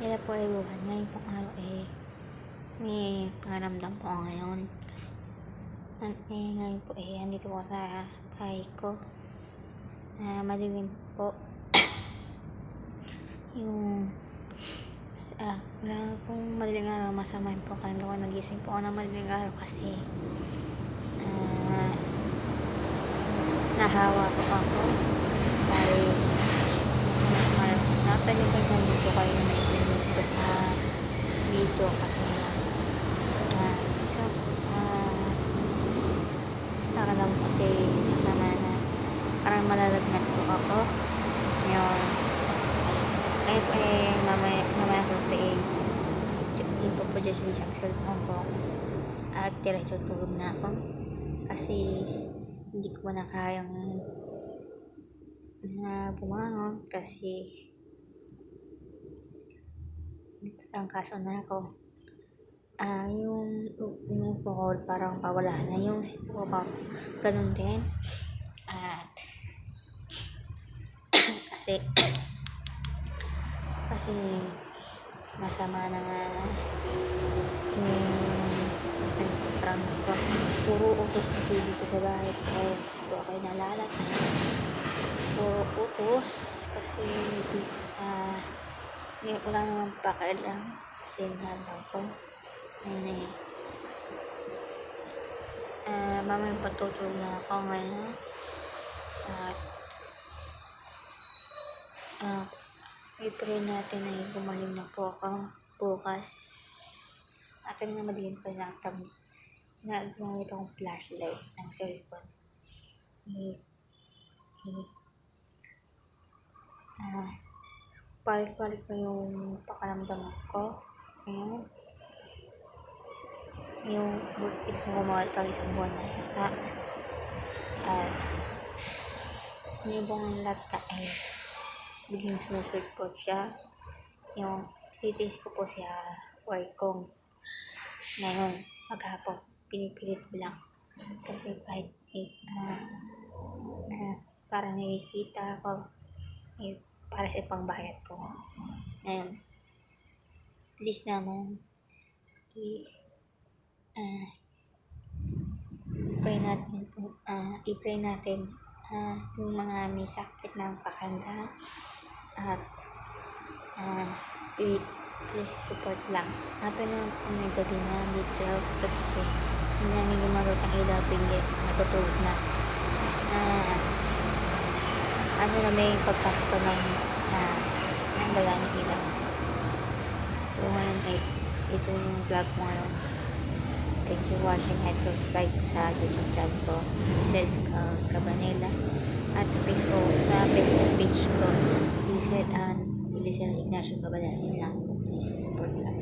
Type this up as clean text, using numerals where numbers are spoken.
Kaya po everyone, ngayon pong araw may pangaramdam po ako ngayon. Ngayon po andito po sa bahay ko. Madilim po. Wala pong madaling araw, masama po kanila ko. Nagising po ako ng madaling araw kasi nahawa po ako. Dahil natanim ko isang dito kayo na may video kasi nakalam kasi masama na parang malalagnat po ako ngayon mamaya ko po po dyan sa cellphone ko at diretso tulog na ako kasi hindi ko na kayang bumangon kasi nagtatrangkaso na ako. Yung po parang pawala na, yung sipo pa ganun din. At kasi masama na nga parang puro utos kasi dito sa bahay. Kasi po ako nalalat na puro utos kasi wala naman pakailan kasi nalaw ko. Mamaya patutulog na ako ngayon at i-pray natin na gumaling na po ako bukas at na madilim ko na gumamit akong flashlight ng cellphone. Balik-balik ko yung pakaramdaman ko ngayon. Yung butsik ko gumawal pag isang buwan na yata. Yung bang lata biglang sumusulpot siya. Yung titiis ko po siya work kong ngayon maghapon pinipilit ko lang kasi kahit para nakikita ko para sa pangbayad ko ngayon please naman i-pray natin yung mga may sakit ng pakanda at please support lang natin yung may gabi na dito sa kasi hindi namin gumagawa ng ilaw pinggit matutulog na may pagkakito ng dagang ilaw. So ngayon ito yung vlog mo ngayon. Thank you for watching and subscribe ko sa YouTube channel ko Lisel Cabanela at sa Facebook page ko Lisel Ignacio Cabanela. Yun lang, please support lang.